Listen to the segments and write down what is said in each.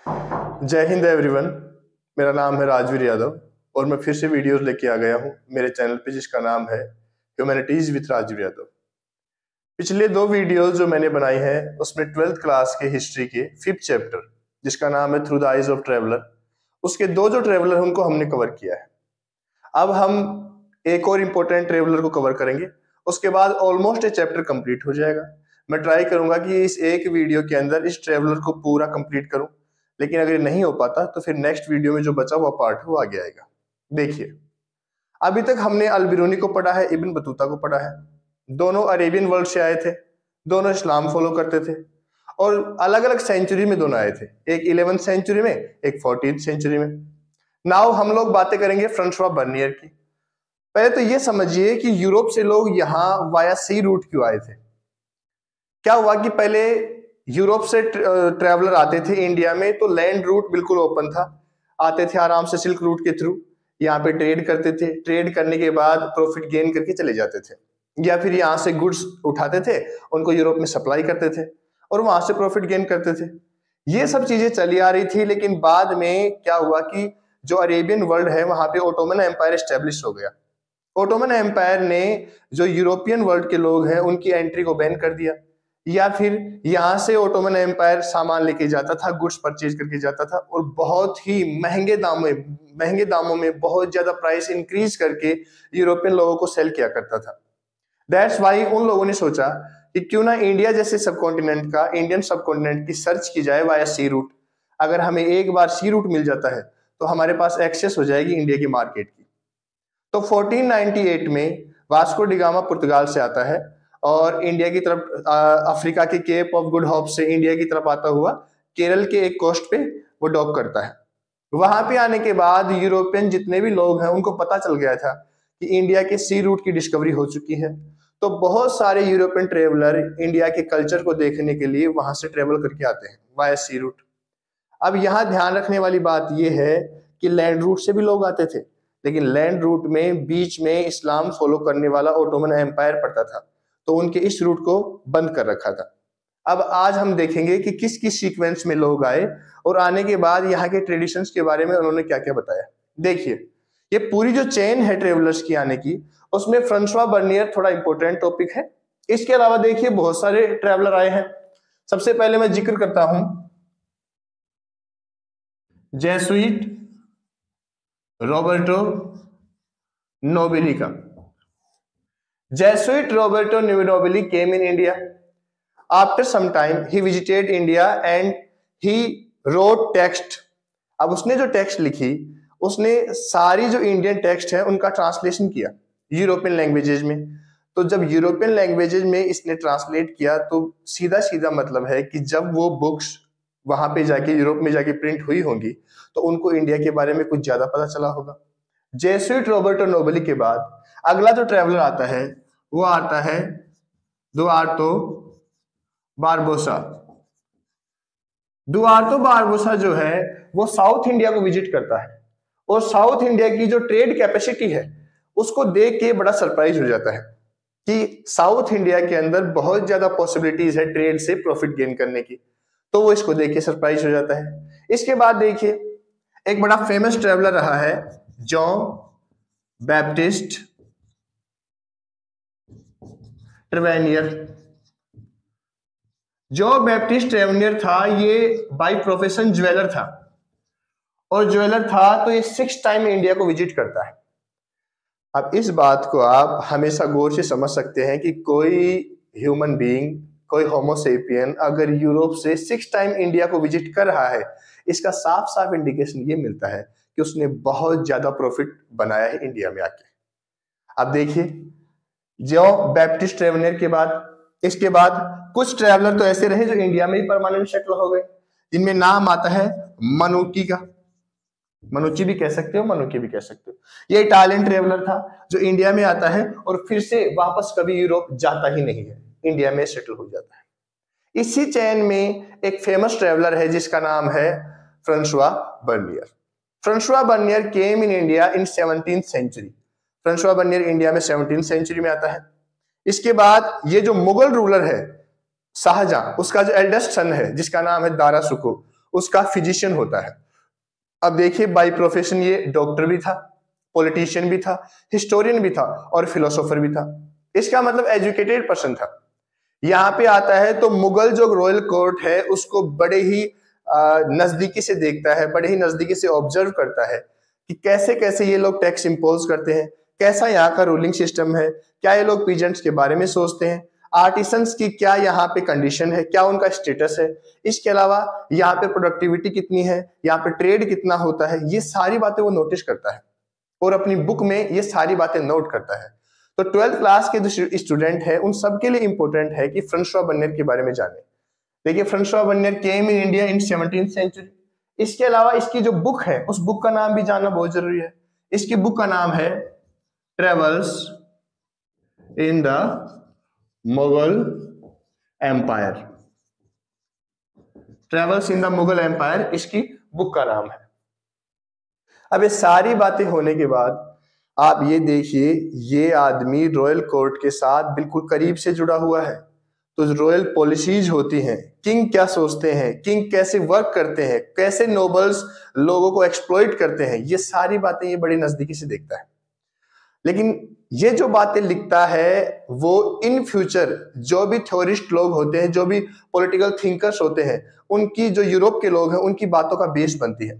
जय हिंद एवरीवन। मेरा नाम है राजवीर यादव और मैं फिर से वीडियोस लेके आ गया हूँ मेरे चैनल पे जिसका नाम है ह्यूमैनिटीज विद राजवीर यादव। पिछले 2 वीडियोस जो मैंने बनाई हैं उसमें 12th क्लास के हिस्ट्री के 5th चैप्टर जिसका नाम है through the eyes of traveller, उसके 2 जो ट्रेवलर हैं उनको हमने कवर किया है। अब हम एक और इम्पोर्टेंट ट्रेवलर को कवर करेंगे, उसके बाद ऑलमोस्ट ये चैप्टर कंप्लीट हो जाएगा। मैं ट्राई करूंगा कि इस एक वीडियो के अंदर इस ट्रेवलर को पूरा कंप्लीट करूं, लेकिन अगर नहीं हो पाता तो फिर नेक्स्ट वीडियो में जो बचा हुआ पार्ट है वो आगे आएगा। देखिए, अभी तक हमने अल बिरूनी को पढ़ा है, इब्न बतूता को पढ़ा है। दोनों अरेबियन वर्ल्ड से आए थे, दोनों इस्लाम फॉलो करते थे और अलग अलग सेंचुरी में दोनों आए थे, एक 11th सेंचुरी में, एक 14th सेंचुरी में। नाउ हम लोग बातें करेंगे फ्रांसवा बर्नियर की। पहले तो ये समझिए कि यूरोप से लोग यहाँ वाया सी रूट क्यों आए थे। क्या हुआ कि पहले यूरोप से ट्रैवलर आते थे इंडिया में तो लैंड रूट बिल्कुल ओपन था, आते थे आराम से सिल्क रूट के थ्रू, यहाँ पे ट्रेड करते थे, ट्रेड करने के बाद प्रॉफिट गेन करके चले जाते थे, या फिर यहाँ से गुड्स उठाते थे, उनको यूरोप में सप्लाई करते थे और वहां से प्रॉफिट गेन करते थे। ये सब चीजें चली आ रही थी, लेकिन बाद में क्या हुआ कि जो अरेबियन वर्ल्ड है वहां पे ओटोमन एम्पायर स्टेब्लिश हो गया। ओटोमन एम्पायर ने जो यूरोपियन वर्ल्ड के लोग हैं उनकी एंट्री को बैन कर दिया, या फिर यहाँ से ओटोमन एम्पायर सामान लेके जाता था, गुड्स परचेज करके जाता था और बहुत ही महंगे दामों में बहुत ज्यादा प्राइस इंक्रीज करके यूरोपियन लोगों को सेल किया करता था। दैट्स वाई उन लोगों ने सोचा कि क्यों ना इंडिया जैसे सबकॉन्टिनेंट का, इंडियन सबकॉन्टिनेंट की सर्च की जाए वाया सी रूट। अगर हमें एक बार सी रूट मिल जाता है तो हमारे पास एक्सेस हो जाएगी इंडिया की मार्केट की। तो 1498 में वास्को डी गामा पुर्तगाल से आता है और इंडिया की तरफ अफ्रीका के केप ऑफ गुड होप से इंडिया की तरफ आता हुआ केरल के एक कोस्ट पे वो डॉक करता है। वहां पे आने के बाद यूरोपियन जितने भी लोग हैं उनको पता चल गया था कि इंडिया के सी रूट की डिस्कवरी हो चुकी है, तो बहुत सारे यूरोपियन ट्रेवलर इंडिया के कल्चर को देखने के लिए वहां से ट्रेवल करके आते हैं वाया सी रूट। अब यहाँ ध्यान रखने वाली बात यह है कि लैंड रूट से भी लोग आते थे, लेकिन लैंड रूट में बीच में इस्लाम फॉलो करने वाला ओटोमन एम्पायर पड़ता था, तो उनके इस रूट को बंद कर रखा था। अब आज हम देखेंगे कि किस किस सीक्वेंस में लोग आए और आने के बाद यहाँ के ट्रेडिशंस के बारे में उन्होंने क्या क्या बताया। देखिए, ये पूरी जो चेन है ट्रेवलर्स की आने की, उसमें फ्रांसवा बर्नियर थोड़ा इंपॉर्टेंट टॉपिक है। इसके अलावा देखिए बहुत सारे ट्रेवलर आए हैं। सबसे पहले मैं जिक्र करता हूं जेसुइट रॉबर्टो नोबिली का। Jesuit Roberto Nobili came in India. After some time, he visited India and he wrote text. अब उसने जो टेक्स्ट लिखी, उसने सारी जो इंडियन टेक्स्ट है उनका ट्रांसलेशन किया यूरोपियन लैंग्वेजेज में। तो जब यूरोपियन लैंग्वेजेज में इसने ट्रांसलेट किया तो सीधा सीधा मतलब है कि जब वो बुक्स वहां पे जाके यूरोप में जाके प्रिंट हुई होंगी तो उनको इंडिया के बारे में कुछ ज्यादा पता चला होगा। जेसुइट रॉबर्टो नोबिली के बाद अगला जो ट्रैवलर आता है वो आता है दुआर्तो बारबोसा। दुआर्तो बारबोसा जो है वो साउथ इंडिया को विजिट करता है और साउथ इंडिया की जो ट्रेड कैपेसिटी है उसको देख के बड़ा सरप्राइज हो जाता है कि साउथ इंडिया के अंदर बहुत ज्यादा पॉसिबिलिटीज है ट्रेड से प्रॉफिट गेन करने की, तो वो इसको देख के सरप्राइज हो जाता है। इसके बाद देखिए एक बड़ा फेमस ट्रेवलर रहा है जॉन बैप्टिस्ट ट्रेवेनियर। जो बैप्टिस्ट ट्रेवेनियर था ये बाय प्रोफेशन ज्वेलर था, और ज्वेलर था तो ये 6 टाइम इंडिया को विजिट करता है। अब इस बात को आप हमेशा गौर से समझ सकते हैं कि कोई ह्यूमन बीइंग, कोई होमोसेपियन अगर यूरोप से 6 टाइम इंडिया को विजिट कर रहा है, इसका साफ साफ इंडिकेशन ये मिलता है कि उसने बहुत ज्यादा प्रॉफिट बनाया है इंडिया में आके। अब देखिए जो बैप्टिस्ट ट्रेवलर के बाद, इसके बाद कुछ ट्रैवलर तो ऐसे रहे जो इंडिया में ही परमानेंट सेटल हो गए, जिनमें नाम आता है मनुकी का। मनुची भी कह सकते हो, मनुकी भी कह सकते हो। ये इटालियन ट्रैवलर था जो इंडिया में आता है और फिर से वापस कभी यूरोप जाता ही नहीं है, इंडिया में सेटल हो जाता है। इसी चेन में एक फेमस ट्रैवलर है जिसका नाम है Francois Bernier. Francois Bernier came in India in 17th century. Francois Bernier India में 17th सेंचुरी में आता है। इसके बाद ये जो मुगल रूलर है शाहजहां, उसका जो एल्डेस्ट सन है जिसका नाम है दारा सुको, उसका फिजिशियन होता है। अब देखिए बाय प्रोफेशन ये डॉक्टर भी था, पॉलिटिशियन भी था, हिस्टोरियन भी था और फिलोसोफर भी था। इसका मतलब एजुकेटेड पर्सन था। यहाँ पे आता है तो मुगल जो रॉयल कोर्ट है उसको बड़े ही नजदीकी से देखता है, बड़े ही नजदीकी से ऑब्जर्व करता है कि कैसे कैसे ये लोग टैक्स इम्पोज करते हैं, कैसा यहाँ का रूलिंग सिस्टम है, क्या ये लोग पीजेंट्स के बारे में सोचते हैं, आर्टिसंस की क्या यहाँ पे कंडीशन है, क्या उनका स्टेटस है, इसके अलावा यहाँ पे प्रोडक्टिविटी कितनी है, यहाँ पे ट्रेड कितना होता है, ये सारी बातें वो नोटिस करता है और अपनी बुक में ये सारी बातें नोट करता है। तो 12th क्लास के जो स्टूडेंट है उन सबके लिए इंपॉर्टेंट है कि फ्रांसवा बर्नियर के बारे में जाने। देखिए Francois Bernier came in India in 17th century. इसके अलावा इसकी जो बुक है उस बुक का नाम भी जानना बहुत जरूरी है। इसकी बुक का नाम है travels in the Mughal empire. Travels in the Mughal empire इसकी बुक का नाम है। अब ये सारी बातें होने के बाद आप ये देखिए, ये आदमी रॉयल कोर्ट के साथ बिल्कुल करीब से जुड़ा हुआ है। तो रॉयल पॉलिसीज होती हैं, किंग क्या सोचते हैं, किंग कैसे वर्क करते हैं, कैसे नोबल्स लोगों को एक्सप्लॉइट करते हैं, ये सारी बातें ये बड़ी नजदीकी से देखता है। लेकिन ये जो बातें लिखता है वो इन फ्यूचर जो भी थ्योरिस्ट लोग होते हैं, जो भी पॉलिटिकल थिंकर्स होते हैं, उनकी जो यूरोप के लोग हैं उनकी बातों का बेस बनती है।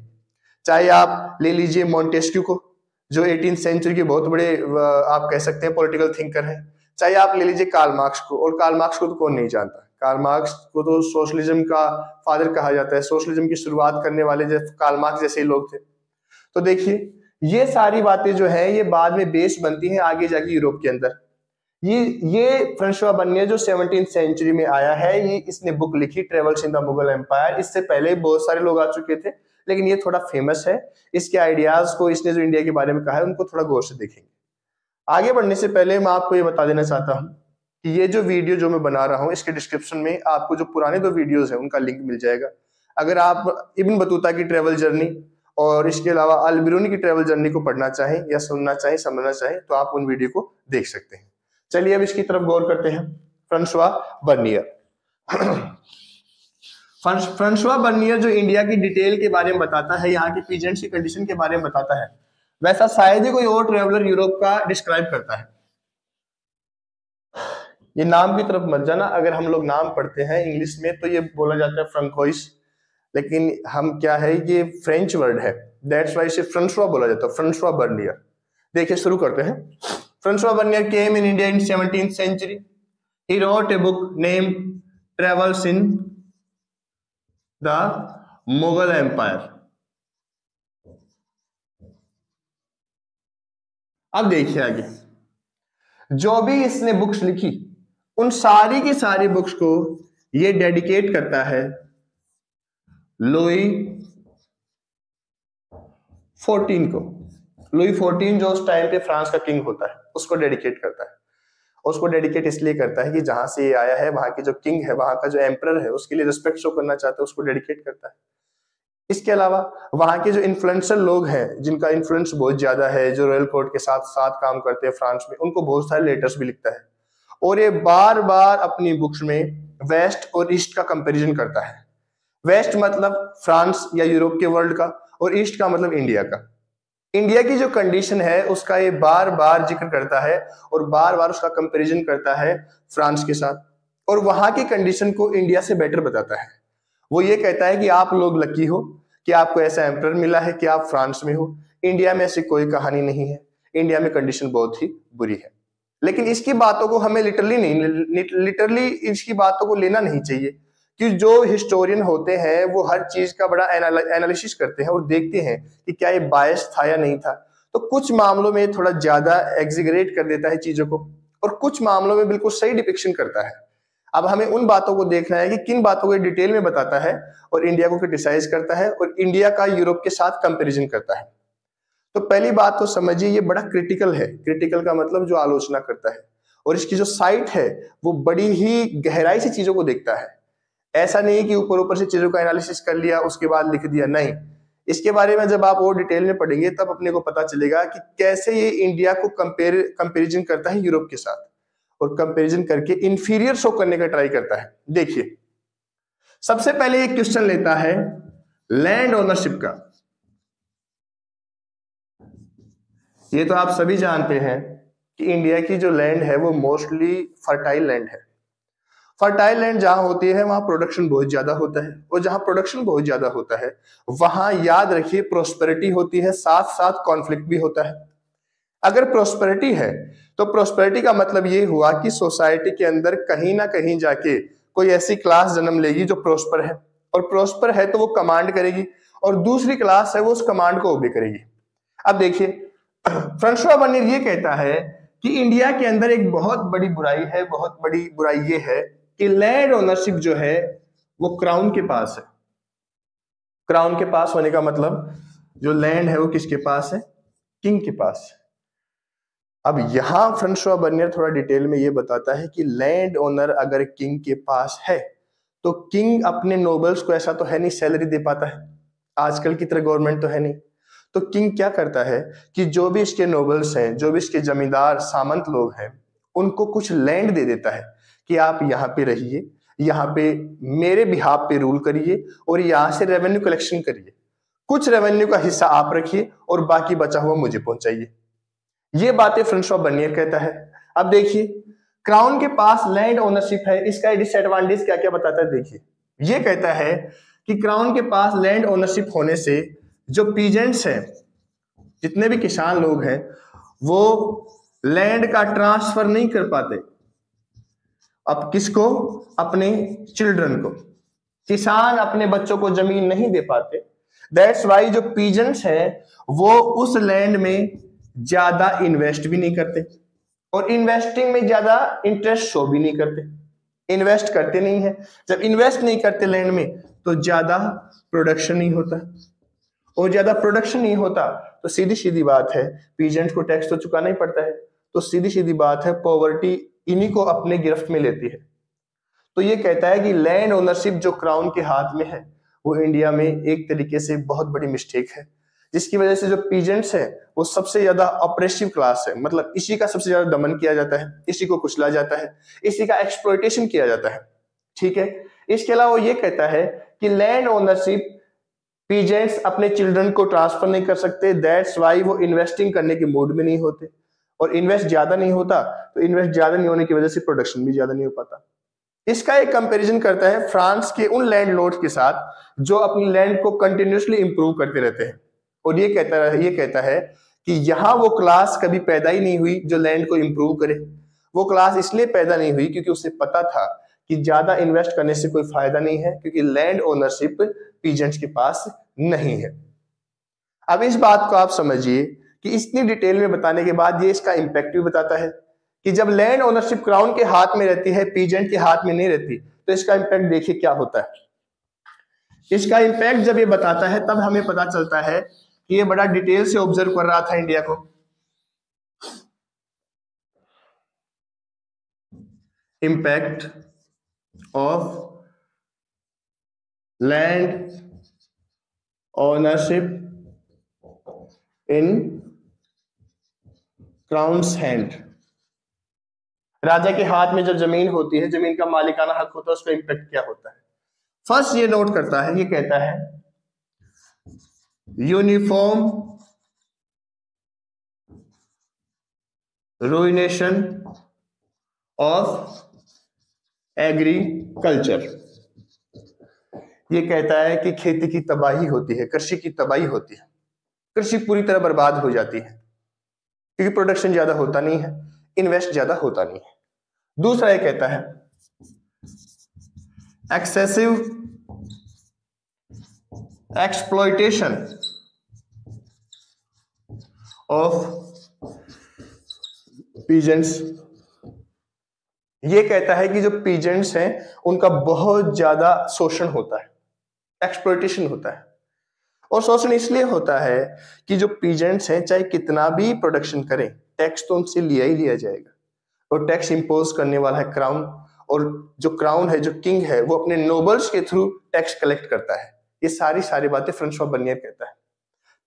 चाहे आप ले लीजिए मॉन्टेस्क्यू को, जो 18th सेंचुरी के बहुत बड़े आप कह सकते हैं पॉलिटिकल थिंकर हैं। चाहे आप ले लीजिए कार्ल मार्क्स को, और कार्ल मार्क्स को तो कौन नहीं जानता। कार्ल मार्क्स को तो सोशलिज्म का फादर कहा जाता है, सोशलिज्म की शुरुआत करने वाले जैसे कार्ल मार्क्स जैसे ही लोग थे। तो देखिए ये सारी बातें जो है ये बाद में बेस बनती हैं आगे जाके यूरोप के अंदर। ये फ्रांसवा बर्नियर जो 17th सेंचुरी में आया है, ये इसने बुक लिखी travels in the Mughal empire. इससे पहले बहुत सारे लोग आ चुके थे लेकिन ये थोड़ा फेमस है। इसके आइडियाज को इसने जो इंडिया के बारे में कहा है उनको थोड़ा गौर से देखेंगे। आगे बढ़ने से पहले मैं आपको ये बता देना चाहता हूं कि ये जो वीडियो जो मैं बना रहा हूं इसके डिस्क्रिप्शन में आपको जो पुराने 2 वीडियोस हैं उनका लिंक मिल जाएगा। अगर आप इब्न बतूता की ट्रेवल जर्नी और इसके अलावा अल बिरूनी की ट्रेवल जर्नी को पढ़ना चाहें या सुनना चाहें, समझना चाहें, तो आप उन वीडियो को देख सकते हैं। चलिए अब इसकी तरफ गौर करते हैं। फ्रांसवा बर्नियर फ्रांसवा बर्नियर जो इंडिया की डिटेल के बारे में बताता है, यहाँ की पीजेंट्स की कंडीशन के बारे में बताता है, वैसा शायद ही कोई और ट्रेवलर यूरोप का डिस्क्राइब करता है। ये नाम की तरफ मत जाना, अगर हम लोग नाम पढ़ते हैं इंग्लिश में तो ये बोला जाता है फ्रंकोइस, लेकिन हम क्या है ये फ्रेंच वर्ड है, दैट्स व्हाई इसे फ्रांसवा बोला जाता है, फ्रांसवा बर्नियर। देखिए शुरू करते हैं। Francois Bernier came in India in 17th century. He wrote a book named travels in the Mughal empire. अब देखिए आगे जो भी इसने बुक्स लिखी उन सारी की सारी बुक्स को ये डेडिकेट करता है लुई 14 को। लुई 14 जो उस टाइम पे फ्रांस का किंग होता है उसको डेडिकेट करता है। उसको डेडिकेट इसलिए करता है कि जहां से ये आया है वहां की जो किंग है, वहां का जो एम्परर है, उसके लिए रिस्पेक्ट शो करना चाहता है, उसको डेडिकेट करता है। इसके अलावा वहां के जो इन्फ्लुएंसर लोग हैं जिनका इन्फ्लुएंस बहुत ज्यादा है, जो रॉयल कोर्ट के साथ साथ काम करते हैं फ्रांस में, उनको बहुत सारे लेटर्स भी लिखता है। और ये बार बार अपनी बुक्स में वेस्ट और ईस्ट का कंपैरिजन करता है। वेस्ट मतलब फ्रांस या यूरोप के वर्ल्ड का, और ईस्ट का मतलब इंडिया का। इंडिया की जो कंडीशन है उसका ये बार बार जिक्र करता है और बार बार उसका कंपैरिजन करता है फ्रांस के साथ, और वहां की कंडीशन को इंडिया से बेटर बताता है। वो ये कहता है कि आप लोग लकी हो कि आपको ऐसा एम्परर मिला है कि आप फ्रांस में हो, इंडिया में ऐसी कोई कहानी नहीं है, इंडिया में कंडीशन बहुत ही बुरी है। लेकिन इसकी बातों को हमें लिटरली इसकी बातों को लेना नहीं चाहिए, कि जो हिस्टोरियन होते हैं वो हर चीज का बड़ा एनालिसिस करते हैं और देखते हैं कि क्या ये बायस था या नहीं था। तो कुछ मामलों में थोड़ा ज्यादा एग्जीगरेट कर देता है चीजों को, और कुछ मामलों में बिल्कुल सही डिपिक्शन करता है। अब हमें उन बातों को देखना है कि किन बातों को डिटेल में बताता है और इंडिया को क्रिटिसाइज करता है और इंडिया का यूरोप के साथ कंपैरिजन करता है। तो पहली बात तो समझिए ये बड़ा क्रिटिकल है। क्रिटिकल का मतलब जो आलोचना करता है, और इसकी जो साइट है वो बड़ी ही गहराई से चीजों को देखता है। ऐसा नहीं कि ऊपर ऊपर से चीजों का एनालिसिस कर लिया उसके बाद लिख दिया, नहीं। इसके बारे में जब आप और डिटेल में पढ़ेंगे तब अपने को पता चलेगा कि कैसे ये इंडिया को कंपेरिजन करता है यूरोप के साथ, और कंपैरिजन करके इंफीरियर शो करने का ट्राई करता है। देखिए सबसे पहले एक क्वेश्चन लेता है लैंड ओनरशिप का। ये तो आप सभी जानते हैं कि इंडिया की जो लैंड है वो मोस्टली फर्टाइल लैंड है। फर्टाइल लैंड जहां होती है वहां प्रोडक्शन बहुत ज्यादा होता है, और जहां प्रोडक्शन बहुत ज्यादा होता है वहां याद रखिए प्रोस्पेरिटी होती है, साथ साथ कॉन्फ्लिक्ट भी होता है। अगर प्रोस्पेरिटी है तो प्रोस्पेरिटी का मतलब ये हुआ कि सोसाइटी के अंदर कहीं ना कहीं जाके कोई ऐसी क्लास जन्म लेगी जो प्रोस्पर है, और प्रोस्पर है तो वो कमांड करेगी, और दूसरी क्लास है वो उस कमांड को ओबे करेगी। अब देखिए फ्रांसुआ बर्नियर ये कहता है कि इंडिया के अंदर एक बहुत बड़ी बुराई है, बहुत बड़ी बुराई ये है कि लैंड ओनरशिप जो है वो क्राउन के पास है। क्राउन के पास होने का मतलब जो लैंड है वो किसके पास है? किंग के पास है। अब यहां फ्रांसुआ बर्नियर थोड़ा डिटेल में ये बताता है कि लैंड ओनर अगर किंग के पास है तो किंग अपने नोबल्स को ऐसा तो है नहीं सैलरी दे पाता है, आजकल की तरह गवर्नमेंट तो है नहीं। तो किंग क्या करता है कि जो भी इसके नोबल्स हैं, जो भी इसके जमींदार सामंत लोग हैं, उनको कुछ लैंड दे देता है कि आप यहाँ पे रहिए, यहाँ पे मेरे बिहाफ पे रूल करिए, और यहाँ से रेवेन्यू कलेक्शन करिए। कुछ रेवेन्यू का हिस्सा आप रखिए और बाकी बचा हुआ मुझे पहुंचाइए। ये बातें फ्रांसुआ बर्नियर कहता है। अब देखिए क्राउन के पास लैंड ओनरशिप है, इसका डिसएडवांटेज क्या क्या बताता है। देखिए ये कहता है कि क्राउन के पास लैंड ओनरशिप होने से जो पीजेंट्स हैं, जितने भी किसान लोग हैं, वो लैंड का ट्रांसफर नहीं कर पाते। अब किसको? अपने चिल्ड्रन को। किसान अपने बच्चों को जमीन नहीं दे पाते। दैट्स वाई जो पीजेंट्स हैं वो उस लैंड में ज्यादा इन्वेस्ट भी नहीं करते, और इन्वेस्टिंग में ज्यादा इंटरेस्ट शो भी नहीं करते। इन्वेस्ट करते नहीं है, जब इन्वेस्ट नहीं करते लैंड में तो ज्यादा प्रोडक्शन नहीं होता, और ज्यादा प्रोडक्शन नहीं होता तो सीधी सीधी बात है पीजेंट्स को टैक्स तो चुकाना ही पड़ता है। तो सीधी सीधी बात है पॉवर्टी इन्हीं को अपने गिरफ्त में लेती है। तो ये कहता है कि लैंड ओनरशिप जो क्राउन के हाथ में है वो इंडिया में एक तरीके से बहुत बड़ी मिस्टेक है, जिसकी वजह से जो पीजेंट्स है वो सबसे ज्यादा ऑपरेसिव क्लास है। मतलब इसी का सबसे ज्यादा दमन किया जाता है, इसी को कुचला जाता है, इसी का एक्सप्लॉयटेशन किया जाता है। ठीक है। इसके अलावा वो ये कहता है कि लैंड ओनरशिप पीजेंट्स अपने चिल्ड्रन को ट्रांसफर नहीं कर सकते। दैट्स वाई वो इन्वेस्टिंग करने के मूड में नहीं होते, और इन्वेस्ट ज्यादा नहीं होता तो इन्वेस्ट ज्यादा नहीं होने की वजह से प्रोडक्शन भी ज्यादा नहीं हो पाता। इसका एक कंपैरिजन करता है फ्रांस के उन लैंड लॉर्ड्स के साथ जो अपनी लैंड को कंटिन्यूसली इंप्रूव करते रहते हैं, और ये कहता है कि यहाँ वो क्लास कभी पैदा ही नहीं हुई जो लैंड को इंप्रूव करे। वो क्लास इसलिए पैदा नहीं हुई क्योंकि उसे पता था कि ज्यादा इन्वेस्ट करने से कोई फायदा नहीं है, क्योंकि लैंड ओनरशिप पीजेंट्स के पास नहीं है। अब इस बात को आप समझिए कि इतनी डिटेल में बताने के बाद ये इसका इंपैक्ट भी बताता है कि जब लैंड ओनरशिप क्राउन के हाथ में रहती है, पीजेंट के हाथ में नहीं रहती, तो इसका इंपैक्ट देखिए क्या होता है। इसका इंपैक्ट जब ये बताता है तब हमें पता चलता है कि ये बड़ा डिटेल से ऑब्जर्व कर रहा था इंडिया को। Impact of land ownership in crown's hand. राजा के हाथ में जब जमीन होती है, जमीन का मालिकाना हक होता है, उसका इंपैक्ट क्या होता है। फर्स्ट ये नोट करता है, ये कहता है यूनिफॉर्म रुइनेशन ऑफ एग्रीकल्चर। ये कहता है कि खेती की तबाही होती है, कृषि की तबाही होती है, कृषि पूरी तरह बर्बाद हो जाती है क्योंकि प्रोडक्शन ज्यादा होता नहीं है, इन्वेस्ट ज्यादा होता नहीं है। दूसरा ये कहता है एक्सेसिव एक्सप्लॉयटेशन ऑफ पीजेंट्स। ये कहता है कि जो पीजेंट्स हैं उनका बहुत ज्यादा शोषण होता है, एक्सप्लॉयटेशन होता है। और शोषण इसलिए होता है कि जो पीजेंट्स हैं चाहे कितना भी प्रोडक्शन करें, टैक्स तो उनसे लिया ही लिया जाएगा, और टैक्स इंपोज करने वाला है क्राउन, और जो क्राउन है, जो किंग है, वो अपने नोबल्स के थ्रू टैक्स कलेक्ट करता है। ये सारी बातें फ्रांसुआ बर्नियर कहता है।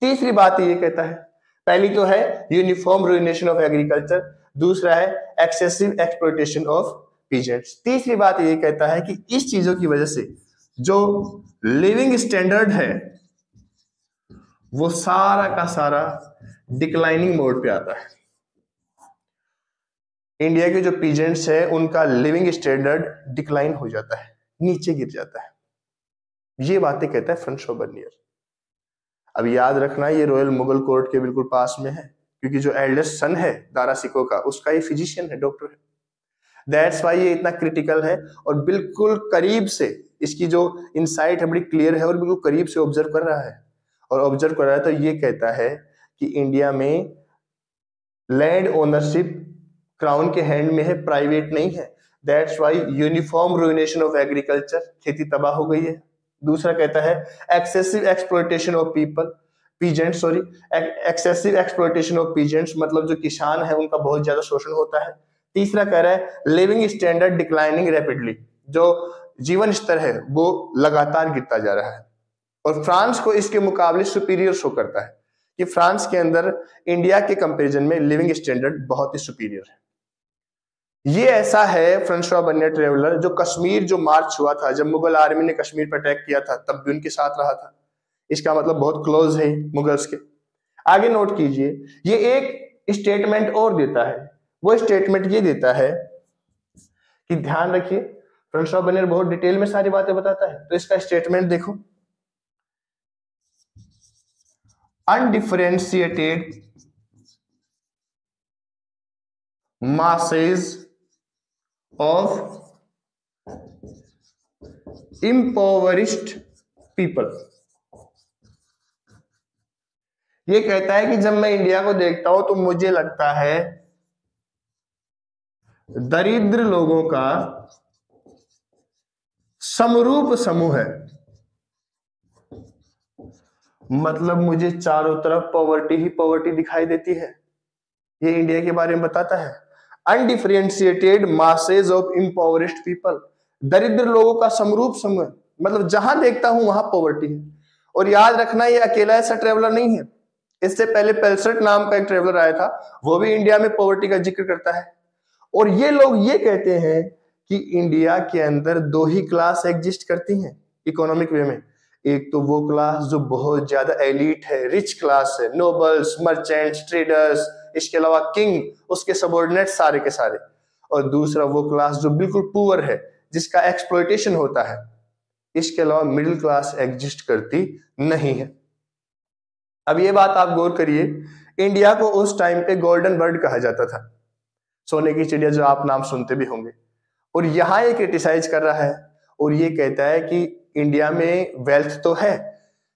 तीसरी बात ये कहता है, पहली तो है यूनिफॉर्म रुइनेशन ऑफ एग्रीकल्चर, दूसरा है एक्सेसिव एक्सप्लॉयटेशन ऑफ पीजेंट्स। तीसरी बात ये कहता है कि इस चीजों की वजह से जो लिविंग स्टैंडर्ड है वो सारा का सारा डिक्लाइनिंग मोड पे आता है। इंडिया के जो पीजेंट्स है उनका लिविंग स्टैंडर्ड डिक्लाइन हो जाता है, नीचे गिर जाता है। ये बातें कहता है फ्रांसवा बर्नियर। अब याद रखना ये रॉयल मुगल कोर्ट के बिल्कुल पास में है, क्योंकि जो एल्डेस्ट सन है दारा सिको का उसका ये फिजिशियन है, डॉक्टर है। दैट्स वाई ये इतना क्रिटिकल है और बिल्कुल करीब से इसकी जो इनसाइट है बड़ी क्लियर है और बिल्कुल करीब से ऑब्जर्व कर रहा है। और ऑब्जर्व कर रहा है तो ये कहता है कि इंडिया में लैंड ओनरशिप क्राउन के हैंड में है, प्राइवेट नहीं है। That's why uniform ruination of agriculture, खेती तबाह हो गई है। दूसरा कहता है excessive exploitation of people peasants, sorry excessive exploitation of peasants, मतलब जो किसान है उनका बहुत ज्यादा शोषण होता है। तीसरा कह रहा है लिविंग स्टैंडर्ड डिक्लाइनिंग रैपिडली, जो जीवन स्तर है वो लगातार गिरता जा रहा है। और फ्रांस को इसके मुकाबले सुपीरियर शो करता है कि फ्रांस के अंदर इंडिया के कंपैरिजन में लिविंग स्टैंडर्ड बहुत ही सुपीरियर है। ये ऐसा है फ्रांसवा बर्नियर ट्रेवलर जो कश्मीर जो मार्च हुआ था, जब मुगल आर्मी ने कश्मीर पर अटैक किया था तब भी उनके साथ रहा था। इसका मतलब बहुत क्लोज है मुगल्स के। आगे नोट कीजिए, ये एक स्टेटमेंट और देता है। वो स्टेटमेंट ये देता है कि ध्यान रखिए फ्रांसवा बर्नियर बहुत डिटेल में सारी बातें बताता है, तो इसका स्टेटमेंट देखो, undifferentiated masses of impoverished people। ये कहता है कि जब मैं इंडिया को देखता हूं तो मुझे लगता है दरिद्र लोगों का समरूप समूह है। मतलब मुझे चारों तरफ पॉवर्टी ही पॉवर्टी दिखाई देती है। ये इंडिया के बारे में बताता है। अनडिफरेंशिएटेड मासेज ऑफ इम्पोवरिश्ड पीपल, दरिद्र लोगों का समरूप समूह, मतलब जहां देखता हूं वहां पॉवर्टी है। और याद रखना ये अकेला ऐसा ट्रेवलर नहीं है, इससे पहले पेल्सर्ट नाम का एक ट्रेवलर आया था, वो भी इंडिया में पॉवर्टी का जिक्र करता है। और ये लोग ये कहते हैं कि इंडिया के अंदर दो ही क्लास एग्जिस्ट करती हैं इकोनॉमिक वे में। एक तो वो क्लास जो बहुत ज्यादा एलीट है, रिच क्लास है, नोबल्स, मर्चेंट्स, ट्रेडर्स, इसके अलावा किंग, उसके सबऑर्डिनेट सारे के सारे। और दूसरा वो क्लास जो बिल्कुल पुअर है, जिसका एक्सप्लॉयटेशन होता है। इसके अलावा मिडिल क्लास एग्जिस्ट करती नहीं है। अब ये बात आप गौर करिए, इंडिया को उस टाइम पे गोल्डन बर्ड कहा जाता था, सोने की चिड़िया, जो आप नाम सुनते भी होंगे। और यहां ये क्रिटिसाइज कर रहा है और ये कहता है कि इंडिया में वेल्थ तो है,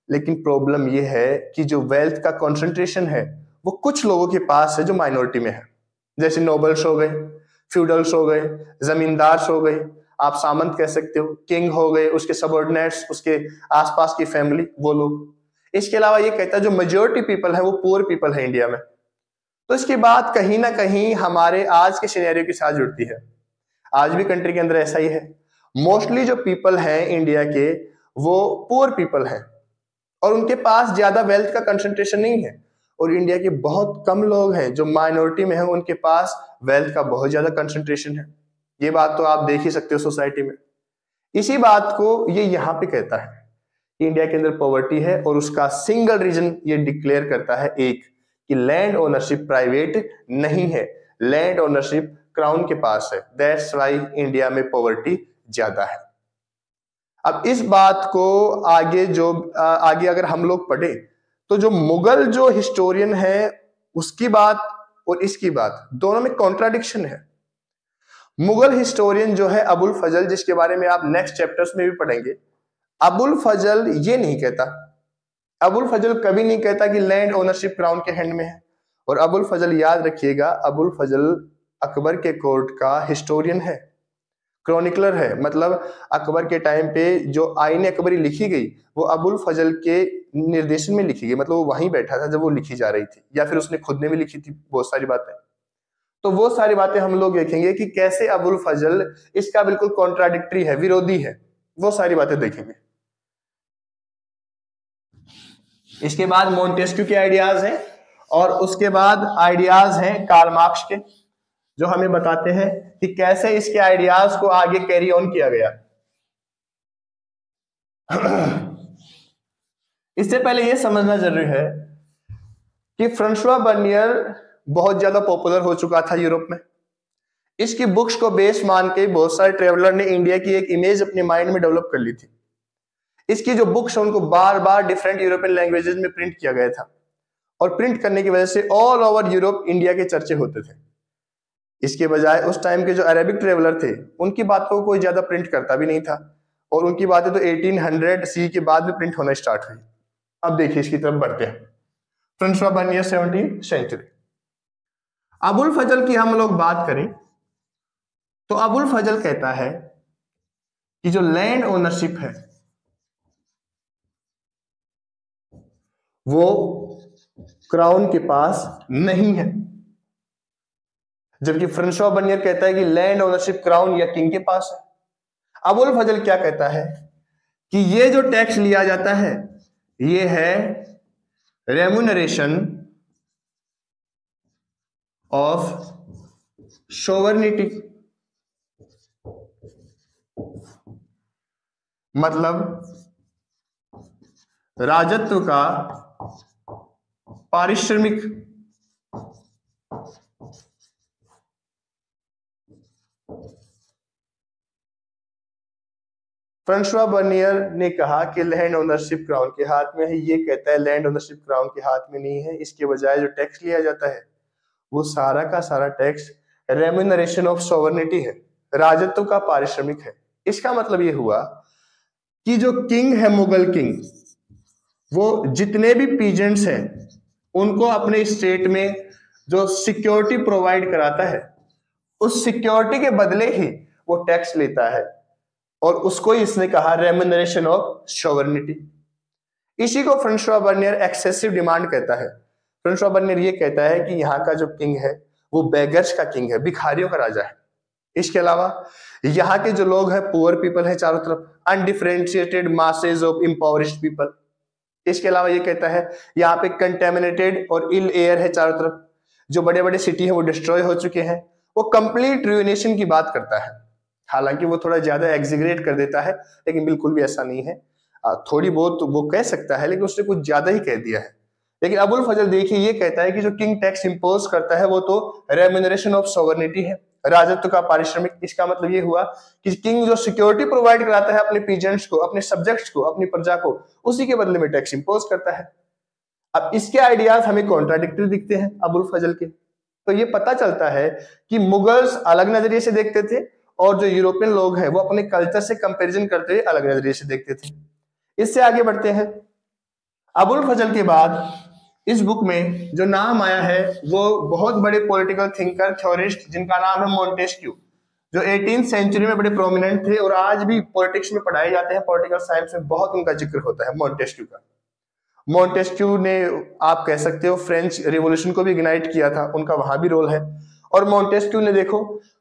लेकिन प्रॉब्लम ये है कि जो वेल्थ का कंसंट्रेशन है वो कुछ लोगों के पास है जो माइनॉरिटी में है। जैसे नोबल्स हो गए, फ्यूडल्स हो गए, जमींदार्स हो गए, आप सामंत कह सकते हो, किंग हो गए, उसके सबऑर्डिनेट्स, उसके आसपास की फैमिली, वो लोग। इसके अलावा ये कहता है जो मेजोरिटी पीपल है वो पुअर पीपल है इंडिया में। तो इसकी बात कहीं ना कहीं हमारे आज के सिनेरियो के साथ जुड़ती है। आज भी कंट्री के अंदर ऐसा ही है। मोस्टली जो पीपल हैं इंडिया के वो पुअर पीपल हैं और उनके पास ज्यादा वेल्थ का कंसंट्रेशन नहीं है। और इंडिया के बहुत कम लोग हैं जो माइनॉरिटी में हैं, उनके पास वेल्थ का बहुत ज्यादा कंसंट्रेशन है। ये बात तो आप देख ही सकते हो सोसाइटी में। इसी बात को ये यहाँ पे कहता है कि इंडिया के अंदर पॉवर्टी है और उसका सिंगल रीजन ये डिक्लेयर करता है एक, कि लैंड ओनरशिप प्राइवेट नहीं है, लैंड ओनरशिप क्राउन के पास है। दैट्स वाई इंडिया में पॉवर्टी ज्यादा है। अब इस बात को आगे अगर हम लोग पढ़े तो जो मुगल जो हिस्टोरियन है उसकी बात और इसकी बात दोनों में कॉन्ट्राडिक्शन है। मुगल हिस्टोरियन जो है अबुल फजल, जिसके बारे में आप नेक्स्ट चैप्टर्स में भी पढ़ेंगे, अबुल फजल ये नहीं कहता, अबुल फजल कभी नहीं कहता कि लैंड ओनरशिप क्राउन के हैंड में है। और अबुल फजल याद रखिएगा, अबुल फजल अकबर के कोर्ट का हिस्टोरियन है, क्रॉनिकलर है। मतलब अकबर के टाइम पे जो आईन अकबरी लिखी गई वो अबुल फजल के निर्देशन में लिखी गई, मतलब वो वहीं बैठा था जब वो लिखी जा रही थी, या फिर उसने खुद ने भी लिखी थी बहुत सारी बातें। तो वो सारी बातें हम लोग देखेंगे कि कैसे अबुल फजल इसका बिल्कुल कॉन्ट्राडिक्टरी है, विरोधी है, वो सारी बातें देखेंगे। इसके बाद मोंटेस्क्यू के आइडियाज हैं और उसके बाद आइडियाज हैं कार्ल मार्क्स के, जो हमें बताते हैं कि कैसे इसके आइडियाज को आगे कैरी ऑन किया गया। इससे पहले यह समझना जरूरी है कि फ्रांसवा बर्नियर बहुत ज्यादा पॉपुलर हो चुका था यूरोप में। इसकी बुक्स को बेस मान के बहुत सारे ट्रेवलर ने इंडिया की एक इमेज अपने माइंड में डेवलप कर ली थी। इसकी जो बुक्स है उनको बार बार डिफरेंट यूरोपियन लैंग्वेजेस में प्रिंट किया गया था, और प्रिंट करने की वजह से ऑल ओवर यूरोप इंडिया के चर्चे होते थे। इसके बजाय उस टाइम के जो अरेबिक ट्रेवलर थे उनकी बातों को कोई ज्यादा प्रिंट करता भी नहीं था, और उनकी बातें तो 1800 सी के बाद में प्रिंट होना स्टार्ट हुई। अब देखिए इसकी तरफ बढ़ते हैं। फ्रांसवा बर्नियर 17वीं सेंचुरी। अबुल फजल की हम लोग बात करें तो अबुल फजल कहता है कि जो लैंड ओनरशिप है वो क्राउन के पास नहीं है, जबकि फ्रांसवा बर्नियर कहता है कि लैंड ओनरशिप क्राउन या किंग के पास है। अबुल फजल क्या कहता है कि ये जो टैक्स लिया जाता है ये है रेम्यूनरेशन ऑफ सोवर्निटी, मतलब राजत्व का पारिश्रमिक। फ्रांसवा बर्नियर ने कहा कि लैंड ओनरशिप क्राउन के हाथ में है। ये कहता है लैंड ओनरशिप क्राउन के हाथ में नहीं है। इसके बजाय जो टैक्स लिया जाता है वो सारा का सारा टैक्स रेम्यूनरेशन ऑफ सोवर्निटी है, राजत्व का पारिश्रमिक है। इसका मतलब ये हुआ कि जो किंग है, मुगल किंग, वो जितने भी पीजेंट्स हैं उनको अपने स्टेट में जो सिक्योरिटी प्रोवाइड कराता है उस सिक्योरिटी के बदले ही वो टैक्स लेता है, और उसको ही इसने कहा रेम्यूनरेशन ऑफ सोवर्निटी। इसी को फ्रांसवा बर्नियर एक्सेसिव डिमांड कहता है। फ्रांसवा बर्नियर ये कहता है कि यहाँ का जो किंग है वो बेगर्स का किंग है, भिखारियों का राजा है। इसके अलावा यहाँ के जो लोग हैं पुअर पीपल है चारों तरफ, अनडिफरेंशिएटेड मासेज ऑफ इम्पावरिश्ड पीपल। इसके अलावा ये कहता है यहाँ पे कंटेमिनेटेड और इल एयर है चारों तरफ, जो बड़े बड़े सिटी है वो डिस्ट्रॉय हो चुके हैं। वो कंप्लीट रुइनेशन की बात करता है। हालांकि वो थोड़ा ज्यादा एग्जीगरेट कर देता है, लेकिन बिल्कुल भी ऐसा नहीं है। थोड़ी बहुत वो कह सकता है, लेकिन उसने कुछ ज्यादा ही कह दिया है। लेकिन अबुल फजल देखिए ये कहता है कि जो किंग टैक्स इंपोज करता है वो तो रेम्यूनरेशन ऑफ सोवर्निटी है, राजत्व का पारिश्रमिक। इसका मतलब ये हुआ कि किंग जो सिक्योरिटी प्रोवाइड कराता है अपने पीजेंट्स को, अपने सब्जेक्ट्स को, अपनी प्रजा को, उसी के बदले में टैक्स इंपोज करता है। अब इसके आइडियाज हमें कॉन्ट्राडिक्टरी दिखते हैं अबुल फजल के, तो ये पता चलता है कि मुगल्स अलग नजरिए से देखते थे और जो यूरोपियन लोग हैं वो अपने कल्चर से कंपैरिजन करते हुए अलग नजरिए से देखते थे। इससे आगे बढ़ते हैं। अबुल फजल के बाद इस बुक में जो नाम आया है वो बहुत बड़े पॉलिटिकल थिंकर, थ्योरिस्ट, जिनका नाम है मोंटेस्क्यू, जो 18th सेंचुरी में बड़े प्रोमिनेंट थे और आज भी पॉलिटिक्स में पढ़ाए जाते हैं। पॉलिटिकल साइंस में बहुत उनका जिक्र होता है मोंटेस्क्यू का। मोंटेस्क्यू ने आप कह सकते हो फ्रेंच रिवॉल्यूशन को भी इग्नाइट किया था, उनका वहां भी रोल है। और मोंटेस्क्यू ने देखो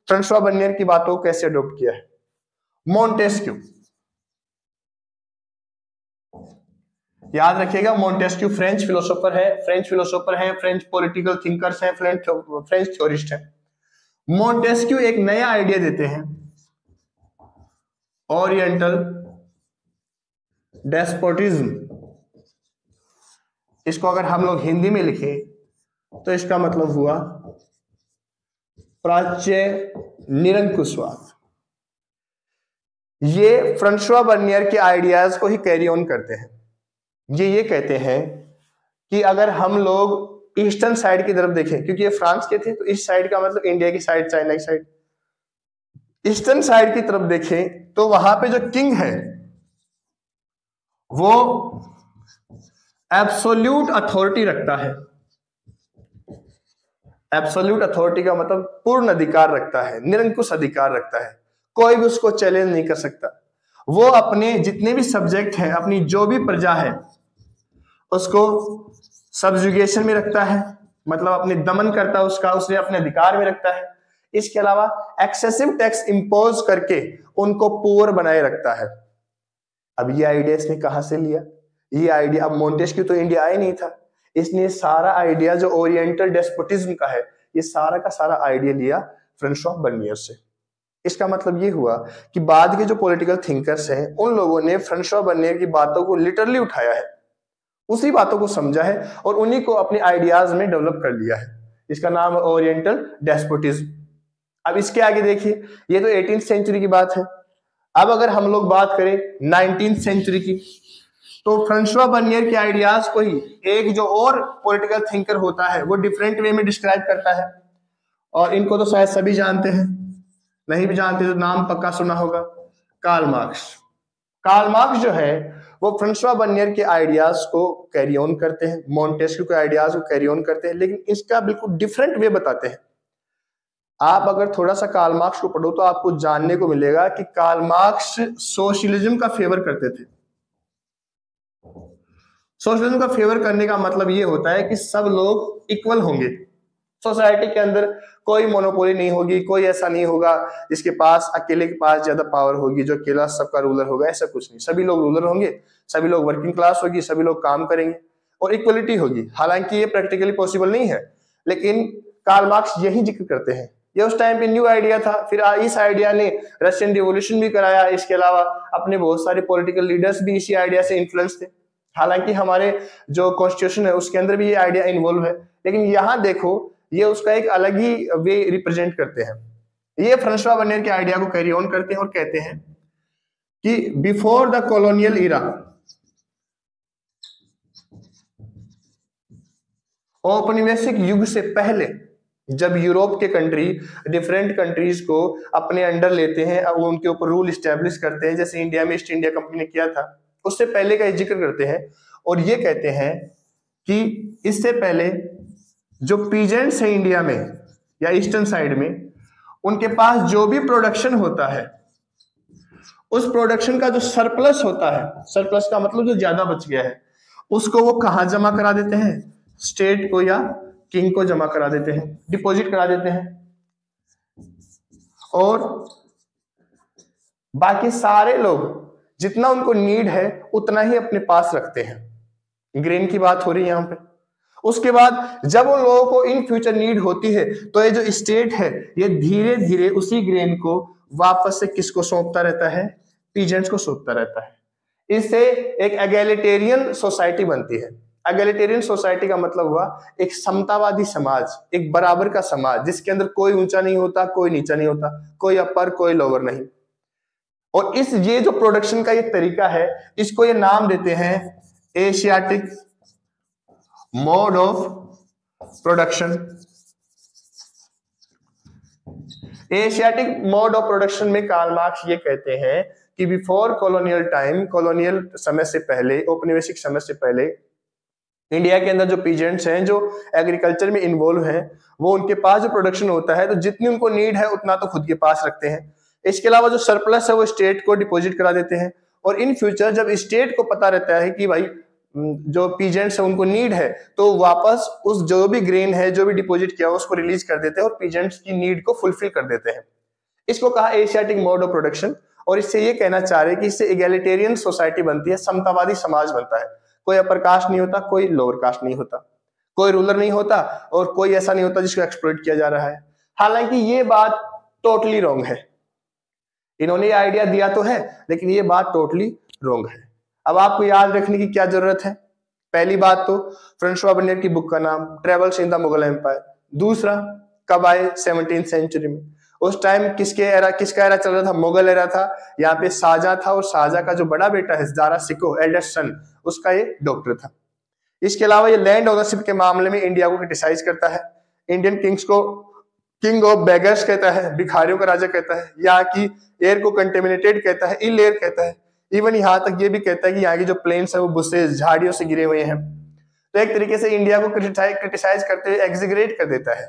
फ्रांसवा बर्नियर की बातों को कैसे अडॉप्ट किया है। मोंटेस्क्यू, याद रखिएगा, मोंटेस्क्यू फ्रेंच फिलोसोफर है, फ्रेंच पॉलिटिकल थिंकर्स हैं, फ्रेंच थ्योरिस्ट हैं। मोंटेस्क्यू एक नया आइडिया देते हैं, ओरिएंटल डेस्पोटिज्म। इसको अगर हम लोग हिंदी में लिखें तो इसका मतलब हुआ प्राच्य निरंकुशवाद। ये फ्रांसवा बर्नियर के आइडियाज को ही कैरी ऑन करते हैं। ये कहते हैं कि अगर हम लोग ईस्टर्न साइड की तरफ देखें, क्योंकि ये फ्रांस के थे तो इस साइड का मतलब इंडिया की साइड, चाइना की साइड, ईस्टर्न साइड की तरफ देखें तो वहां पे जो किंग है वो एब्सोल्यूट अथॉरिटी रखता है। एब्सोल्यूट अथॉरिटी का मतलब पूर्ण अधिकार रखता है, निरंकुश अधिकार रखता है, कोई भी उसको चैलेंज नहीं कर सकता। वो अपने जितने भी सब्जेक्ट हैं, अपनी जो भी प्रजा है उसको सब्जुगेशन में रखता है, मतलब अपने दमन करता है उसका, उसे अपने अधिकार में रखता है। इसके अलावा एक्सेसिव टैक्स इंपोज करके उनको पुअर बनाए रखता है। अब ये आइडिया इसने कहां से लिया? ये आइडिया, अब मोंटेस्क्यू तो इंडिया आया नहीं था, इसने सारा आइडिया जो ओरिएंटल डेस्पोटिज्म का है, ये सारा का सारा आइडिया लिया फ्रांसवा बर्नियर से। इसका मतलब ये हुआ कि बाद के जो पॉलिटिकल थिंकर्स हैं उन लोगों ने फ्रांसवा बर्नियर की बातों को लिटरली उठाया है, उसी बातों को समझा है और उन्हीं को अपने आइडियाज में डेवलप कर लिया है। इसका नाम है ओरिएंटल डेस्पोटिज्म। अब इसके आगे देखिए, ये तो 18th सेंचुरी की बात है। अब अगर हम लोग बात करें 19th सेंचुरी की, तो फ्रांसवा बर्नियर के आइडियाज को ही एक जो और पॉलिटिकल थिंकर होता है वो डिफरेंट वे में डिस्क्राइब करता है, और इनको तो शायद सभी जानते हैं, नहीं भी जानते तो नाम पक्का सुना होगा, कार्ल मार्क्स। कार्ल मार्क्स जो है वो फ्रांसवा बर्नियर के आइडियाज को कैरी ऑन करते हैं, मोंटेस्क्यू के आइडियाज को कैरी ऑन करते हैं, लेकिन इसका बिल्कुल डिफरेंट वे बताते हैं। आप अगर थोड़ा सा कार्ल मार्क्स को पढ़ो तो आपको जानने को मिलेगा कि कार्ल मार्क्स सोशलिज्म का फेवर करते थे। सोशलिज्म का फेवर करने का मतलब ये होता है कि सब लोग इक्वल होंगे, सोसाइटी के अंदर कोई मोनोपोली नहीं होगी, कोई ऐसा नहीं होगा जिसके पास अकेले के पास ज्यादा पावर होगी, जो अकेला सबका रूलर होगा, ऐसा कुछ नहीं। सभी लोग रूलर होंगे, सभी लोग वर्किंग क्लास होगी, सभी लोग काम करेंगे और इक्वलिटी होगी। हालांकि ये प्रैक्टिकली पॉसिबल नहीं है, लेकिन कार्ल मार्क्स यही जिक्र करते हैं। ये उस टाइम पे न्यू आइडिया था, फिर इस आइडिया ने रशियन रिवॉल्यूशन भी कराया। इसके अलावा अपने बहुत सारे पॉलिटिकल लीडर्स भी इसी आइडिया से इन्फ्लुएंस थे। हालांकि हमारे जो कॉन्स्टिट्यूशन है उसके अंदर भी ये आइडिया इन्वॉल्व है, लेकिन यहाँ देखो ये उसका एक अलग ही वे रिप्रेजेंट करते हैं। ये फ्रांसवा बर्नियर के आइडिया को कैरी ऑन करते हैं और कहते हैं कि बिफोर द कॉलोनियल इरा, औपनिवेशिक युग से पहले, जब यूरोप के कंट्री डिफरेंट कंट्रीज को अपने अंडर लेते हैं और उनके ऊपर रूल स्टैब्लिश करते हैं, जैसे इंडिया में ईस्ट इंडिया कंपनी ने किया था, उससे पहले का जिक्र करते हैं और ये कहते हैं कि इससे पहले जो पीजेंट्स है इंडिया में या ईस्टर्न साइड में, उनके पास जो भी प्रोडक्शन होता है उस प्रोडक्शन का जो सरप्लस होता है, सरप्लस का मतलब जो ज्यादा बच गया है, उसको वो कहां जमा करा देते हैं? स्टेट को या किंग को जमा करा देते हैं, डिपॉजिट करा देते हैं, और बाकी सारे लोग जितना उनको नीड है उतना ही अपने पास रखते हैं। ग्रेन की बात हो रही है यहाँ पे। उसके बाद जब उन लोगों को इन फ्यूचर नीड होती है तो ये जो स्टेट है ये धीरे धीरे उसी ग्रेन को वापस से किसको सौंपता रहता है? पीजेंट्स को सौंपता रहता है। इससे एक एगैलिटेरियन सोसाइटी बनती है। एगैलिटेरियन सोसाइटी का मतलब हुआ एक समतावादी समाज, एक बराबर का समाज जिसके अंदर कोई ऊंचा नहीं होता, कोई नीचा नहीं होता, कोई अपर कोई लोअर नहीं। और ये जो प्रोडक्शन का ये तरीका है, इसको ये नाम देते हैं Asiatic mode of production. Asiatic mode of production में कार्ल मार्क्स ये कहते हैं कि बिफोर कॉलोनियल टाइम, कॉलोनियल समय से पहले, औपनिवेशिक समय से पहले, इंडिया के अंदर जो पीजेंट्स हैं, जो एग्रीकल्चर में इन्वॉल्व हैं, वो उनके पास जो प्रोडक्शन होता है तो जितनी उनको नीड है उतना तो खुद के पास रखते हैं। इसके अलावा जो सरप्लस है वो स्टेट को डिपॉजिट करा देते हैं। और इन फ्यूचर जब स्टेट को पता रहता है कि भाई जो पीजेंट्स है उनको नीड है, तो वापस उस जो भी ग्रेन है, जो भी डिपॉजिट किया उसको रिलीज कर देते हैं और पीजेंट्स की नीड को फुलफिल कर देते हैं। इसको कहा एशियाटिक मोड ऑफ प्रोडक्शन। और इससे ये कहना चाह रहे हैं कि इससे एगैलिटेरियन सोसाइटी बनती है, समतावादी समाज बनता है। कोई अपर कास्ट नहीं होता, कोई लोअर कास्ट नहीं होता, कोई रूलर नहीं होता और कोई ऐसा नहीं होता जिसको एक्सप्लॉइट किया जा रहा है। हालांकि ये बात टोटली रॉन्ग है। इन्होंने ये आइडिया दिया तो है, लेकिन ये बात टोटली रॉन्ग है। अब आपको याद रखने की क्या जरूरत है? पहली बात तो फ्रांसवा बर्नियर की बुक का नाम travels in the Mughal empire. दूसरा, कब आए? 17th सेंचुरी में। उस टाइम किसका एरा चल रहा था? मुगल एरा था। यहाँ पे शाहजहां था और शाहजहां का जो बड़ा बेटा है ज़ारा शिकोह, एल्डेस्ट सन, उसका ये डॉक्टर था। इसके अलावा ये लैंड ओनरशिप के मामले में इंडिया को क्रिटिसाइज करता है। इंडियन किंग्स को किंग ऑफ बेगर्स कहता है, भिखारियों का राजा कहता है। यहाँ की एयर को कंटेमिनेटेड कहता है, इल एयर कहता है। इवन यहाँ तक ये भी कहता है कि यहाँ की जो प्लेन्स है वो बुशेस, झाड़ियों से गिरे हुए हैं। तो एक तरीके से इंडिया को क्रिटिसाइज करते हुए एग्जिग्रेट कर देता है।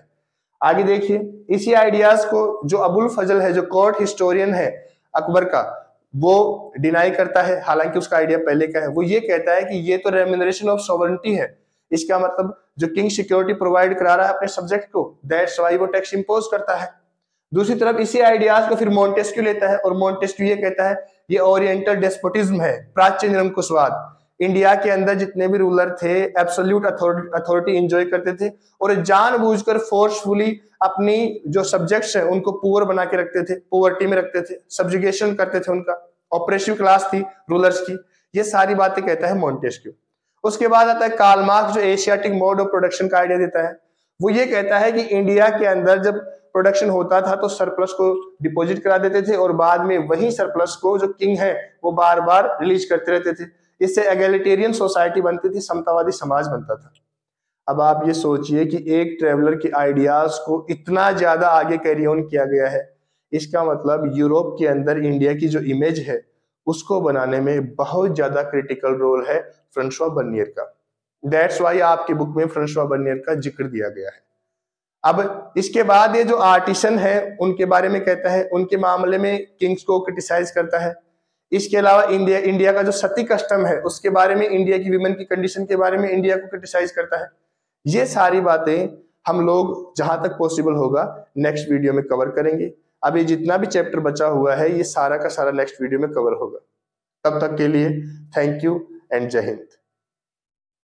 आगे देखिए, इसी आइडियाज को जो अबुल फजल है, जो कोर्ट हिस्टोरियन है अकबर का, वो डिनाई करता है। हालांकि उसका आइडिया पहले का है। वो ये कहता है कि ये तो रेम्यूनरेशन ऑफ सॉवरेनिटी है। इसका मतलब जो किंग सिक्योरिटी प्रोवाइड करा रहा है अपने सब्जेक्ट को, दैट्स व्हाई वो टैक्स इंपोज करता है। दूसरी तरफ इसी आइडियाज को फिर मोंटेस्क्यू लेता है और मोंटेस्क्यू ये कहता है ये ओरिएंटल डेस्पोटिज्म है, प्राच्य निरंकुशवाद। इंडिया के अंदर जितने भी रूलर थे एब्सोल्यूट अथॉरिटी एंजॉय करते थे और जानबूझकर फोर्सफुली अपनी जो सब्जेक्ट्स हैं उनको पुअर बना के रखते थे, पोवर्टी में रखते थे, सब्जुगेशन करते थे, उनका ऑपरेसिव क्लास थी रूलर्स की। ये सारी बातें कहता है मॉन्टेस्क्यू। उसके बाद आता है कार्ल मार्क्स, जो एशियाटिक मोड ऑफ प्रोडक्शन का आइडिया देता है। वो ये कहता है कि इंडिया के अंदर जब प्रोडक्शन होता था तो सरप्लस को डिपॉजिट करा देते थे और बाद में वही सरप्लस को जो किंग है वो बार बार रिलीज करते रहते थे। इससे एगलिटेरियन सोसाइटी बनती थी, समतावादी समाज बनता था। अब आप ये सोचिए कि एक ट्रेवलर के आइडियाज को इतना ज्यादा आगे कैरी ऑन किया गया है। इसका मतलब यूरोप के अंदर इंडिया की जो इमेज है उसको बनाने में बहुत ज्यादा क्रिटिकल रोल है फ्रांसवा बर्नियर का। दैट्स वाई आपकी बुक में फ्रांसवा बर्नियर का जिक्र दिया गया है। अब इसके बाद ये जो आर्टिसन है उनके बारे में कहता है, उनके मामले में किंग्स को क्रिटिसाइज करता है। इसके अलावा इंडिया का जो सती कस्टम है उसके बारे में, इंडिया की विमेन की कंडीशन के बारे में इंडिया को क्रिटिसाइज करता है। ये सारी बातें हम लोग जहां तक पॉसिबल होगा नेक्स्ट वीडियो में कवर करेंगे। अभी जितना भी चैप्टर बचा हुआ है ये सारा का सारा नेक्स्ट वीडियो में कवर होगा। तब तक के लिए थैंक यू एंड जय हिंद।